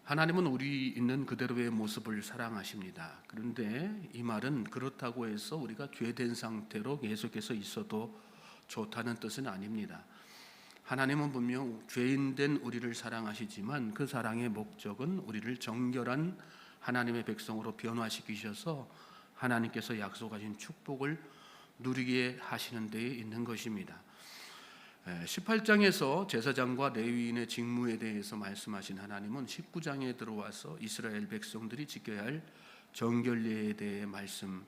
하나님은 우리 있는 그대로의 모습을 사랑하십니다. 그런데 이 말은 그렇다고 해서 우리가 죄된 상태로 계속해서 있어도 좋다는 뜻은 아닙니다. 하나님은 분명 죄인된 우리를 사랑하시지만 그 사랑의 목적은 우리를 정결한 하나님의 백성으로 변화시키셔서 하나님께서 약속하신 축복을 누리게 하시는 데에 있는 것입니다. 18장에서 제사장과 레위인의 직무에 대해서 말씀하신 하나님은 19장에 들어와서 이스라엘 백성들이 지켜야 할 정결례에 대해 말씀하십니다.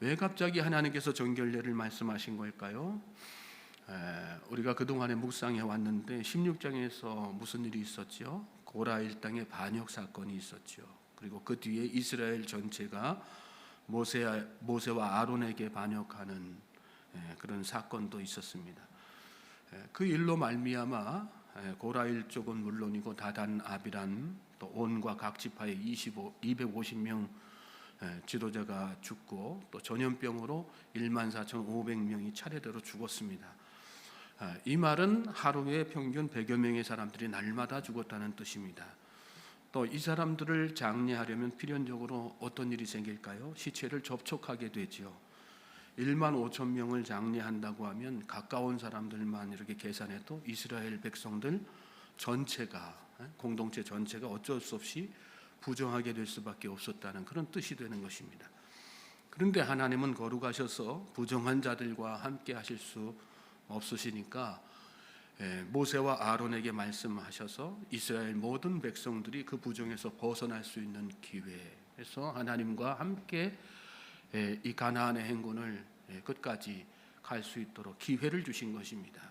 왜 갑자기 하나님께서 정결례를 말씀하신 걸까요? 우리가 그동안에 묵상해 왔는데 16장에서 무슨 일이 있었죠? 고라 일당의 반역 사건이 있었죠. 그리고 그 뒤에 이스라엘 전체가 모세와 아론에게 반역하는 그런 사건도 있었습니다. 그 일로 말미암아 고라 일족은 물론이고 다단, 아비람, 또 온과 각 지파의 250명 지도자가 죽고 또 전염병으로 14,500명이 차례대로 죽었습니다. 이 말은 하루에 평균 100여 명의 사람들이 날마다 죽었다는 뜻입니다. 또 이 사람들을 장례하려면 필연적으로 어떤 일이 생길까요? 시체를 접촉하게 되죠. 15,000명을 장례한다고 하면 가까운 사람들만 이렇게 계산해도 이스라엘 백성들 전체가, 공동체 전체가 어쩔 수 없이 부정하게 될 수밖에 없었다는 그런 뜻이 되는 것입니다. 그런데 하나님은 거룩하셔서 부정한 자들과 함께 하실 수 없으시니까 모세와 아론에게 말씀하셔서 이스라엘 모든 백성들이 그 부정에서 벗어날 수 있는 기회에서 하나님과 함께 이 가나안의 행군을 끝까지 갈 수 있도록 기회를 주신 것입니다.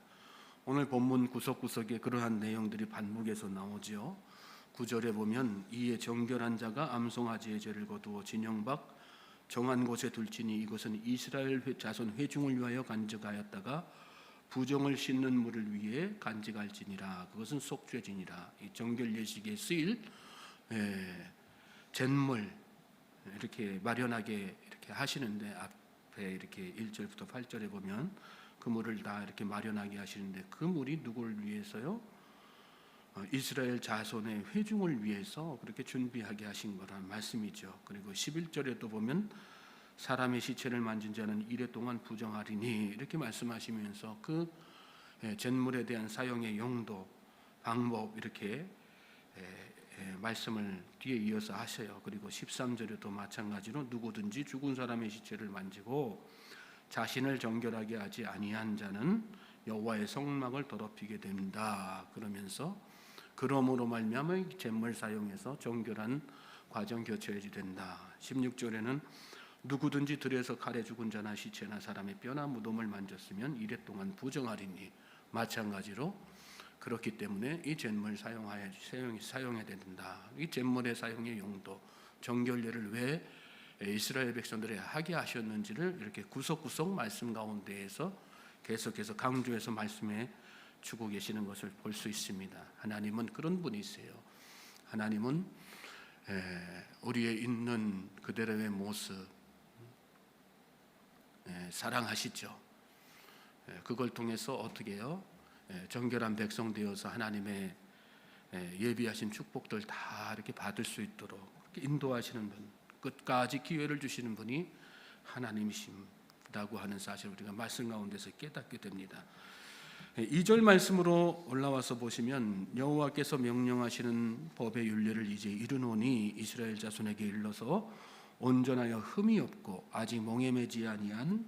오늘 본문 구석구석에 그러한 내용들이 반복해서 나오죠. 9절에 보면 이에 정결한 자가 암송아지의 죄를 거두어 진영 밖 정한 곳에 둘지니 이것은 이스라엘 자손 회중을 위하여 간직하였다가 부정을 씻는 물을 위해 간직할지니라. 그것은 속죄지니라. 이 정결 예식에 쓰일 잿물 이렇게 마련하게 이렇게 하시는데 앞에 이렇게 1절부터 8절에 보면 그 물을 다 이렇게 마련하게 하시는데 그 물이 누구를 위해서요? 이스라엘 자손의 회중을 위해서 그렇게 준비하게 하신 거라는 말씀이죠. 그리고 11절에도 보면 사람의 시체를 만진 자는 이래 동안 부정하리니 이렇게 말씀하시면서 그 잿물에 대한 사용의 용도, 방법 이렇게 말씀을 뒤에 이어서 하셔요. 그리고 13절에도 마찬가지로 누구든지 죽은 사람의 시체를 만지고 자신을 정결하게 하지 아니한 자는 여호와의 성막을 더럽히게 된다. 그러면서 그러므로 말미암아 잿물 사용해서 정결한 과정 교체해야 된다. 16절에는 누구든지 들에서 칼에 죽은 자나 시체나 사람의 뼈나 무덤을 만졌으면 이래 동안 부정하리니 마찬가지로 그렇기 때문에 이 잿물 사용해야 된다. 이 잿물의 사용의 용도, 정결례를 왜 이스라엘 백성들이 하게 하셨는지를 이렇게 구석구석 말씀 가운데에서 계속해서 강조해서 말씀해 주고 계시는 것을 볼 수 있습니다. 하나님은 그런 분이세요. 하나님은 우리의 있는 그대로의 모습 사랑하시죠. 그걸 통해서 어떻게 해요? 정결한 백성 되어서 하나님의 예비하신 축복들 다 이렇게 받을 수 있도록 인도하시는 분, 끝까지 기회를 주시는 분이 하나님이시라고 하는 사실을 우리가 말씀 가운데서 깨닫게 됩니다. 2절 말씀으로 올라와서 보시면 여호와께서 명령하시는 법의 율례를 이제 이르노니 이스라엘 자손에게 일러서 온전하여 흠이 없고 아직 멍에 매지 아니한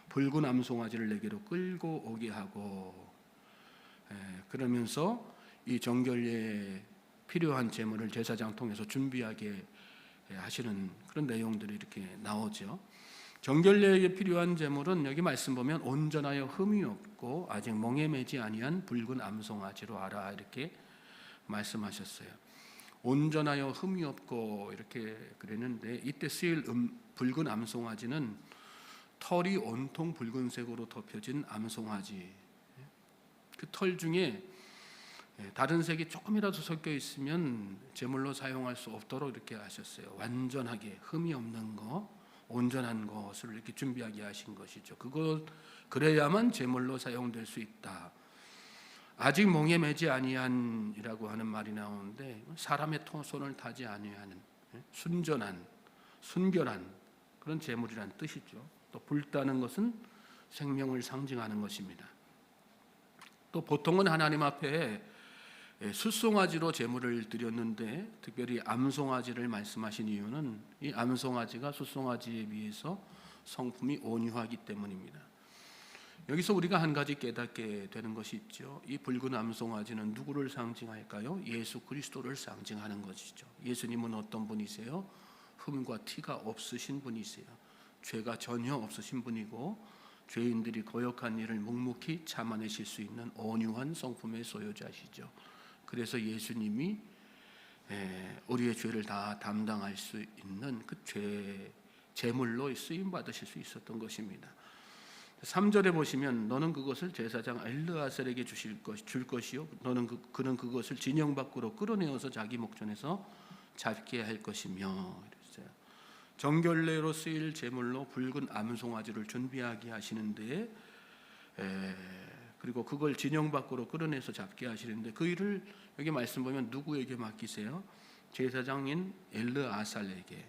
붉은 암송아지를 내게로 끌고 오게 하고, 그러면서 이 정결례에 필요한 제물을 제사장 통해서 준비하게 하시는 그런 내용들이 이렇게 나오죠. 정결례에 필요한 제물은 여기 말씀 보면 온전하여 흠이 없고 아직 멍에 매지 아니한 붉은 암송아지로 하라 이렇게 말씀하셨어요. 온전하여 흠이 없고 이렇게 그랬는데 이때 쓰일 붉은 암송아지는 털이 온통 붉은색으로 덮여진 암송아지, 그 털 중에 다른 색이 조금이라도 섞여 있으면 제물로 사용할 수 없도록 이렇게 하셨어요. 완전하게 흠이 없는 거, 온전한 것을 이렇게 준비하게 하신 것이죠. 그래야만 제물로 사용될 수 있다. 아직 몽에 매지 아니한이라고 하는 말이 나오는데 사람의 손을 타지 아니하는 순전한, 순결한 그런 제물이라는 뜻이죠. 또 불타는 것은 생명을 상징하는 것입니다. 또 보통은 하나님 앞에 숫송아지로 제물을 드렸는데 특별히 암송아지를 말씀하신 이유는 이 암송아지가 숫송아지에 비해서 성품이 온유하기 때문입니다. 여기서 우리가 한 가지 깨닫게 되는 것이 있죠. 이 붉은 암송아지는 누구를 상징할까요? 예수 그리스도를 상징하는 것이죠. 예수님은 어떤 분이세요? 흠과 티가 없으신 분이세요. 죄가 전혀 없으신 분이고 죄인들이 거역한 일을 묵묵히 참아내실 수 있는 온유한 성품의 소유자시죠. 그래서 예수님이 우리의 죄를 다 담당할 수 있는 그 제물로 쓰임 받으실 수 있었던 것입니다. 3절에 보시면 너는 그것을 제사장 엘르아살에게 줄 것이요 그는 그것을 진영 밖으로 끌어내어서 자기 목전에서 잡게 할 것이며 이랬어요. 정결례로 쓰일 제물로 붉은 암송아지를 준비하게 하시는데 그리고 그걸 진영 밖으로 끌어내서 잡게 하시는데 그 일을 여기 말씀 보면 누구에게 맡기세요? 제사장인 엘르아살에게,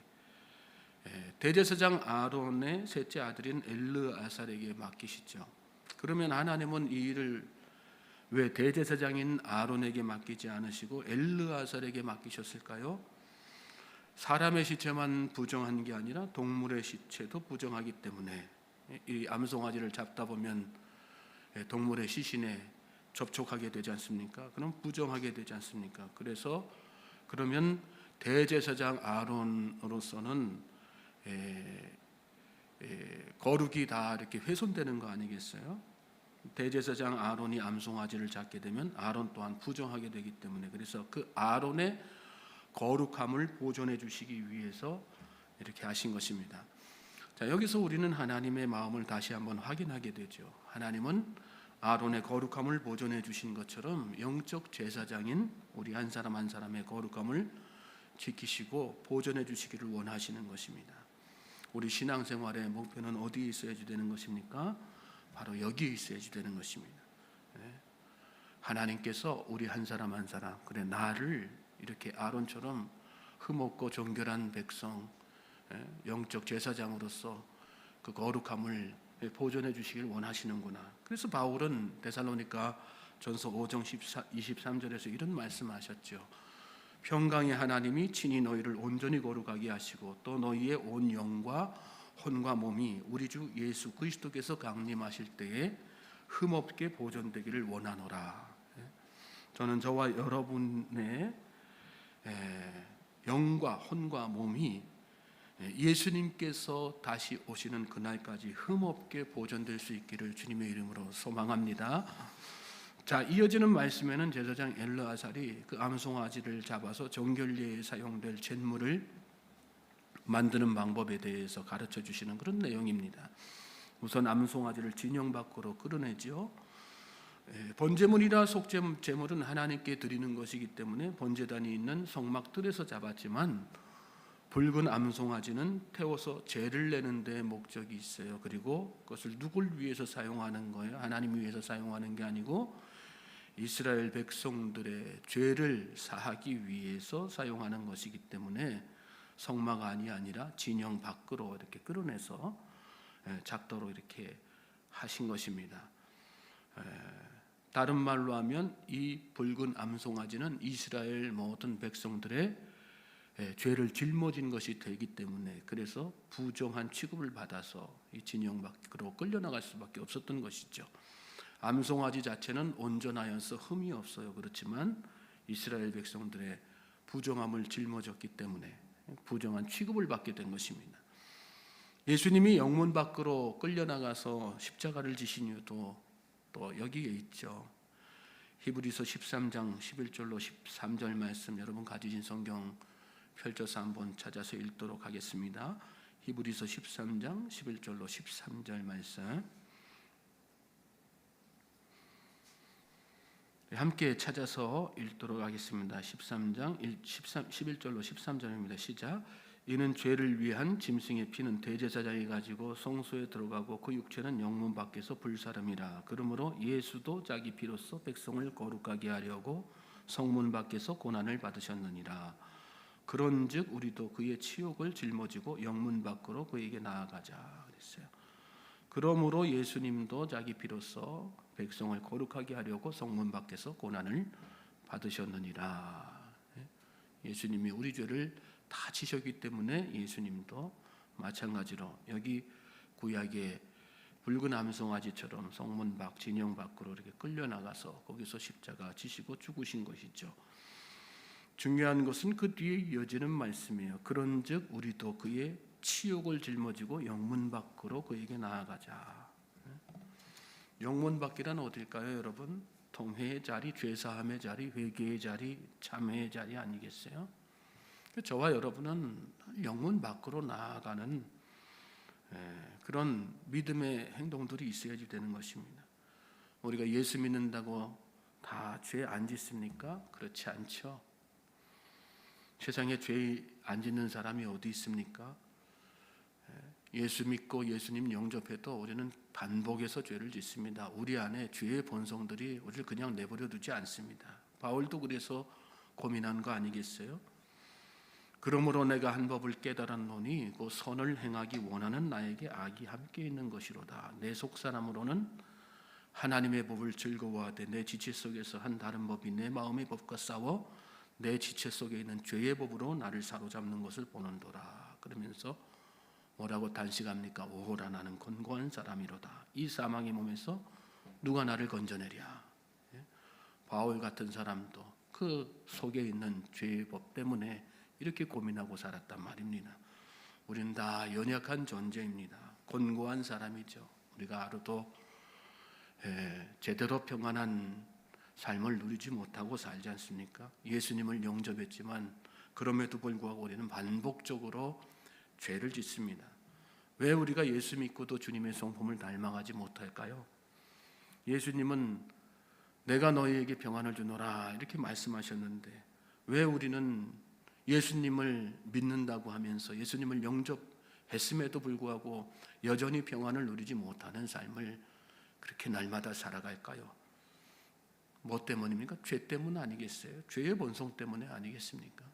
대제사장 아론의 셋째 아들인 엘르아살에게 맡기시죠. 그러면 하나님은 이 일을 왜 대제사장인 아론에게 맡기지 않으시고 엘르아살에게 맡기셨을까요? 사람의 시체만 부정한 게 아니라 동물의 시체도 부정하기 때문에 이 암송아지를 잡다 보면 동물의 시신에 접촉하게 되지 않습니까? 그럼 부정하게 되지 않습니까? 그래서 그러면 대제사장 아론으로서는 거룩이 다 이렇게 훼손되는 거 아니겠어요? 대제사장 아론이 암송아지를 잡게 되면 아론 또한 부정하게 되기 때문에 그래서 그 아론의 거룩함을 보존해 주시기 위해서 이렇게 하신 것입니다. 자, 여기서 우리는 하나님의 마음을 다시 한번 확인하게 되죠. 하나님은 아론의 거룩함을 보존해 주신 것처럼 영적 제사장인 우리 한 사람 한 사람의 거룩함을 지키시고 보존해 주시기를 원하시는 것입니다. 우리 신앙생활의 목표는 어디에 있어야지 되는 것입니까? 바로 여기에 있어야지 되는 것입니다. 하나님께서 우리 한 사람 한 사람, 그래 나를 이렇게 아론처럼 흠없고 정결한 백성, 영적 제사장으로서 그 거룩함을 보존해 주시길 원하시는구나. 그래서 바울은 데살로니가 전서 5장 23절에서 이런 말씀하셨죠. 평강의 하나님이 친히 너희를 온전히 거룩하게 하시고 또 너희의 온 영과 혼과 몸이 우리 주 예수 그리스도께서 강림하실 때에 흠없게 보존되기를 원하노라. 저는 저와 여러분의 영과 혼과 몸이 예수님께서 다시 오시는 그날까지 흠없게 보존될 수 있기를 주님의 이름으로 소망합니다. 자, 이어지는 말씀에는 제사장 엘르아살이 그 암송아지를 잡아서 정결례에 사용될 제물을 만드는 방법에 대해서 가르쳐 주시는 그런 내용입니다. 우선 암송아지를 진영 밖으로 끌어내죠. 번제물이라 속제물은 하나님께 드리는 것이기 때문에 번제단이 있는 성막들에서 잡았지만 붉은 암송아지는 태워서 죄를 내는 데 목적이 있어요. 그리고 그것을 누굴 위해서 사용하는 거예요? 하나님 위해서 사용하는 게 아니고 이스라엘 백성들의 죄를 사하기 위해서 사용하는 것이기 때문에 성막 안이 아니라 진영 밖으로 이렇게 끌어내서 작도로 이렇게 하신 것입니다. 다른 말로 하면 이 붉은 암송아지는 이스라엘 모든 백성들의 죄를 짊어진 것이 되기 때문에 그래서 부정한 취급을 받아서 이 진영 밖으로 끌려나갈 수밖에 없었던 것이죠. 암송아지 자체는 온전하여서 흠이 없어요. 그렇지만 이스라엘 백성들의 부정함을 짊어졌기 때문에 부정한 취급을 받게 된 것입니다. 예수님이 영문 밖으로 끌려나가서 십자가를 지신 이유도 또 여기에 있죠. 히브리서 13장 11절로 13절 말씀 여러분 가지신 성경 펼쳐서 한번 찾아서 읽도록 하겠습니다. 히브리서 13장 11절로 13절 말씀 함께 찾아서 읽도록 하겠습니다. 13장 11절로 13절입니다. 시작. 이는 죄를 위한 짐승의 피는 대제사장이 가지고 성소에 들어가고 그 육체는 영문 밖에서 불사름이라. 그러므로 예수도 자기 피로써 백성을 거룩하게 하려고 성문 밖에서 고난을 받으셨느니라. 그런즉 우리도 그의 치욕을 짊어지고 영문 밖으로 그에게 나아가자 그랬어요. 그러므로 예수님도 자기 피로써 백성을 거룩하게 하려고 성문 밖에서 고난을 받으셨느니라. 예수님이 우리 죄를 다 지셨기 때문에 예수님도 마찬가지로 여기 구약의 붉은 암송아지처럼 성문 밖 진영 밖으로 이렇게 끌려 나가서 거기서 십자가 지시고 죽으신 것이죠. 중요한 것은 그 뒤에 이어지는 말씀이에요. 그런즉 우리도 그의 치욕을 짊어지고 영문 밖으로 그에게 나아가자. 영문 밖이란 어딜까요, 여러분? 통회의 자리, 죄사함의 자리, 회개의 자리, 참회의 자리 아니겠어요? 저와 여러분은 영문 밖으로 나아가는 그런 믿음의 행동들이 있어야지 되는 것입니다. 우리가 예수 믿는다고 다 죄 안 짓습니까? 그렇지 않죠. 세상에 죄 안 짓는 사람이 어디 있습니까? 예수 믿고 예수님 영접해도 우리는 반복해서 죄를 짓습니다. 우리 안에 죄의 본성들이 우리를 그냥 내버려 두지 않습니다. 바울도 그래서 고민한 거 아니겠어요? 그러므로 내가 한 법을 깨달았노니 그 선을 행하기 원하는 나에게 악이 함께 있는 것이로다. 내 속사람으로는 하나님의 법을 즐거워하되 내 지체 속에서 한 다른 법이 내 마음의 법과 싸워 내 지체 속에 있는 죄의 법으로 나를 사로잡는 것을 보는도라. 그러면서 뭐라고 단식합니까? 오호라 나는 곤고한 사람이로다. 이 사망의 몸에서 누가 나를 건져내랴. 바울 같은 사람도 그 속에 있는 죄의 법 때문에 이렇게 고민하고 살았단 말입니다. 우리는 다 연약한 존재입니다. 곤고한 사람이죠. 우리가 하루도 제대로 평안한 삶을 누리지 못하고 살지 않습니까? 예수님을 영접했지만 그럼에도 불구하고 우리는 반복적으로 죄를 짓습니다. 왜 우리가 예수 믿고도 주님의 성품을 닮아가지 못할까요? 예수님은 내가 너희에게 평안을 주노라 이렇게 말씀하셨는데 왜 우리는 예수님을 믿는다고 하면서 예수님을 영접했음에도 불구하고 여전히 평안을 누리지 못하는 삶을 그렇게 날마다 살아갈까요? 뭐 때문입니까? 죄 때문 아니겠어요? 죄의 본성 때문에 아니겠습니까?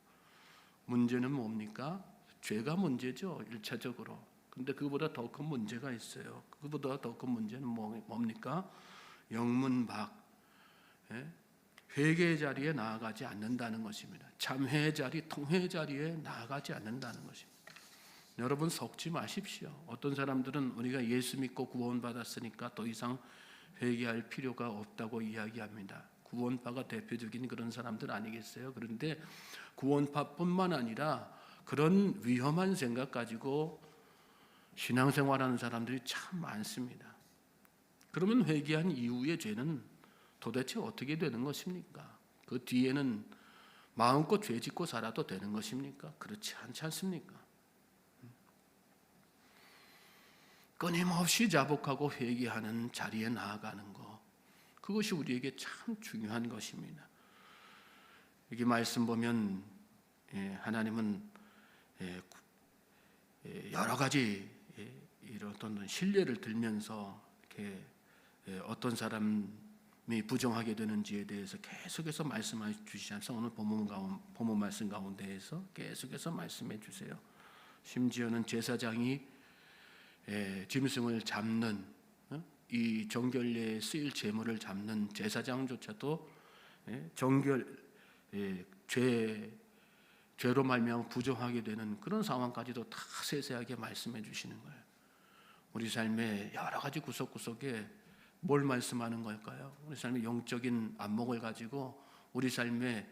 문제는 뭡니까? 죄가 문제죠, 1차적으로. 근데 그보다 더 큰 문제가 있어요. 그보다 더 큰 문제는 뭡니까? 영문 밖, 회개의 자리에 나아가지 않는다는 것입니다. 참회의 자리, 통회의 자리에 나아가지 않는다는 것입니다. 여러분 속지 마십시오. 어떤 사람들은 우리가 예수 믿고 구원받았으니까 더 이상 회개할 필요가 없다고 이야기합니다. 구원파가 대표적인 그런 사람들 아니겠어요? 그런데 구원파뿐만 아니라 그런 위험한 생각 가지고 신앙생활하는 사람들이 참 많습니다. 그러면 회개한 이후의 죄는 도대체 어떻게 되는 것입니까? 그 뒤에는 마음껏 죄 짓고 살아도 되는 것입니까? 그렇지 않지 않습니까? 끊임없이 자복하고 회개하는 자리에 나아가는 것, 그것이 우리에게 참 중요한 것입니다. 여기 말씀 보면 하나님은 여러 가지 이런 어떤 신뢰를 들면서 이렇게 어떤 사람이 부정하게 되는지에 대해서 계속해서 말씀해 주시지 않습니까? 오늘 본문 말씀 가운데에서 계속해서 말씀해 주세요. 심지어는 제사장이 짐승을 잡는 이 정결례에 쓰일 제물을 잡는 제사장조차도 죄로 말미암아 부정하게 되는 그런 상황까지도 다 세세하게 말씀해 주시는 거예요. 우리 삶의 여러 가지 구석구석에 뭘 말씀하는 걸까요? 우리 삶의 영적인 안목을 가지고 우리 삶의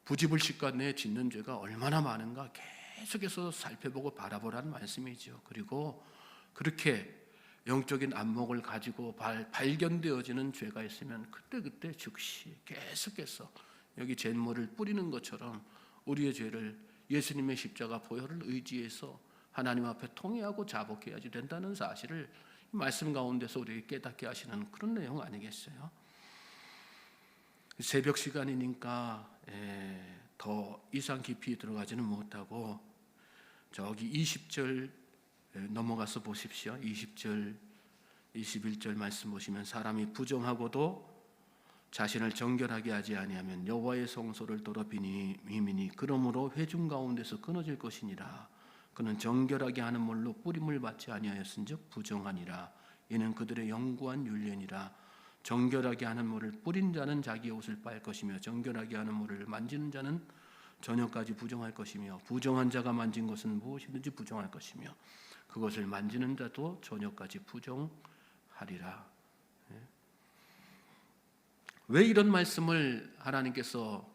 부지불식과 내 짓는 죄가 얼마나 많은가 계속해서 살펴보고 바라보라는 말씀이죠. 그리고 그렇게 영적인 안목을 가지고 발견되어지는 죄가 있으면 그때 즉시 계속해서 여기 잿물을 뿌리는 것처럼 우리의 죄를 예수님의 십자가 보혈을 의지해서 하나님 앞에 통회하고 자복해야지 된다는 사실을 말씀 가운데서 우리에게 깨닫게 하시는 그런 내용 아니겠어요? 새벽 시간이니까 더 이상 깊이 들어가지는 못하고 저기 20절 넘어가서 보십시오. 20절 21절 말씀 보시면 사람이 부정하고도 자신을 정결하게 하지 아니하면 여호와의 성소를 더럽히니 그러므로 회중 가운데서 끊어질 것이니라. 그는 정결하게 하는 물로 뿌림을 받지 아니하였은즉 부정하니라. 이는 그들의 영구한 율례니라. 정결하게 하는 물을 뿌린 자는 자기 옷을 빨 것이며 정결하게 하는 물을 만지는 자는 저녁까지 부정할 것이며 부정한 자가 만진 것은 무엇이든지 부정할 것이며 그것을 만지는 자도 저녁까지 부정하리라. 왜 이런 말씀을 하나님께서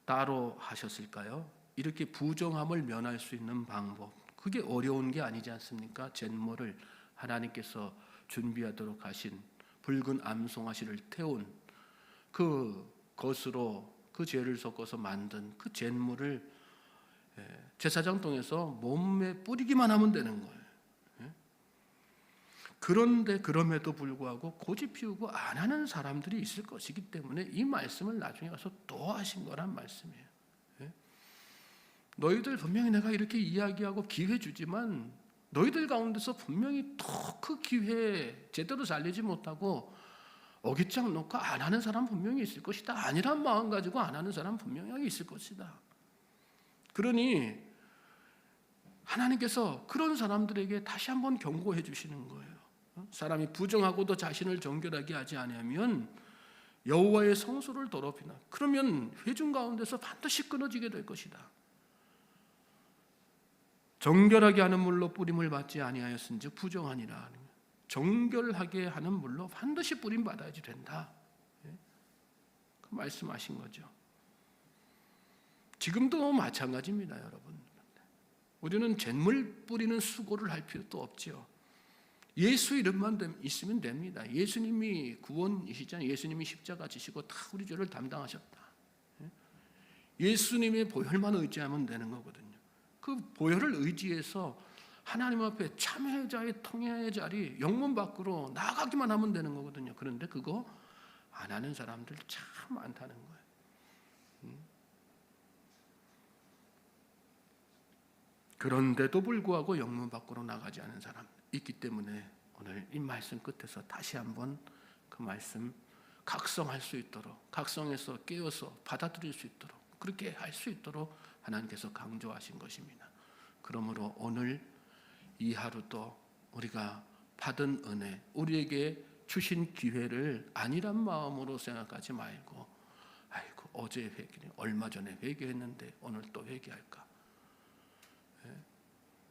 따로 하셨을까요? 이렇게 부정함을 면할 수 있는 방법, 그게 어려운 게 아니지 않습니까? 잿물을 하나님께서 준비하도록 하신 붉은 암송아씨를 태운 그 것으로 그 죄를 섞어서 만든 그 잿물을 제사장 통해서 몸에 뿌리기만 하면 되는 거예요. 그런데 그럼에도 불구하고 고집 피우고 안 하는 사람들이 있을 것이기 때문에 이 말씀을 나중에 가서 또 하신 거란 말씀이에요. 너희들 분명히 내가 이렇게 이야기하고 기회 주지만 너희들 가운데서 분명히 또 그 기회에 제대로 살리지 못하고 어깃장 놓고 안 하는 사람 분명히 있을 것이다. 아니란 마음 가지고 안 하는 사람 분명히 있을 것이다. 그러니 하나님께서 그런 사람들에게 다시 한번 경고해 주시는 거예요. 사람이 부정하고도 자신을 정결하게 하지 아니하면 여호와의 성소를 더럽히나. 그러면 회중 가운데서 반드시 끊어지게 될 것이다. 정결하게 하는 물로 뿌림을 받지 아니하였은즉 부정하니라. 정결하게 하는 물로 반드시 뿌림 받아야지 된다. 그 말씀하신 거죠. 지금도 마찬가지입니다, 여러분. 우리는 잿물 뿌리는 수고를 할 필요도 없죠. 예수 이름만 있으면 됩니다. 예수님이 구원이시잖아요. 예수님이 십자가 지시고 다 우리 죄를 담당하셨다. 예수님의 보혈만 의지하면 되는 거거든요. 그 보혈을 의지해서 하나님 앞에 참회자의 통회의 자리 영문 밖으로 나가기만 하면 되는 거거든요. 그런데 그거 안 하는 사람들 참 많다는 거예요. 그런데도 불구하고 영문 밖으로 나가지 않은 사람 있기 때문에 오늘 이 말씀 끝에서 다시 한번 그 말씀 각성할 수 있도록, 각성해서 깨어서 받아들일 수 있도록, 그렇게 할 수 있도록 하나님께서 강조하신 것입니다. 그러므로 오늘 이 하루도 우리가 받은 은혜, 우리에게 주신 기회를 아니란 마음으로 생각하지 말고, 아이고 어제 회개, 얼마 전에 회개했는데 오늘 또 회개할까?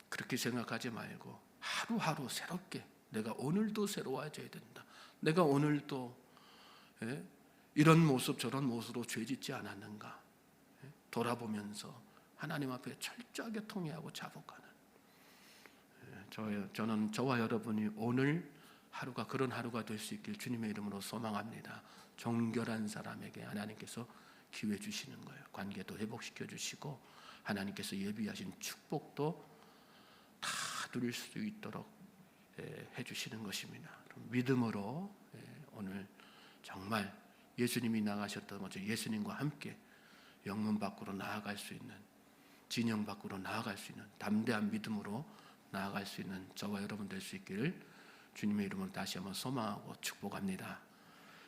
그렇게 생각하지 말고 하루하루 새롭게 내가 오늘도 새로워져야 된다. 내가 오늘도 이런 모습 저런 모습으로 죄짓지 않았는가 돌아보면서 하나님 앞에 철저하게 통회하고 자복하는 저는 저와 여러분이 오늘 하루가 그런 하루가 될 수 있길 주님의 이름으로 소망합니다. 정결한 사람에게 하나님께서 기회 주시는 거예요. 관계도 회복시켜 주시고 하나님께서 예비하신 축복도 다 누릴 수 있도록 해주시는 것입니다. 믿음으로 오늘 정말 예수님이 나가셨던 것처 예수님과 함께 영문 밖으로 나아갈 수 있는, 진영 밖으로 나아갈 수 있는 담대한 믿음으로 나아갈 수 있는 저와 여러분 될 수 있기를 주님의 이름으로 다시 한번 소망하고 축복합니다.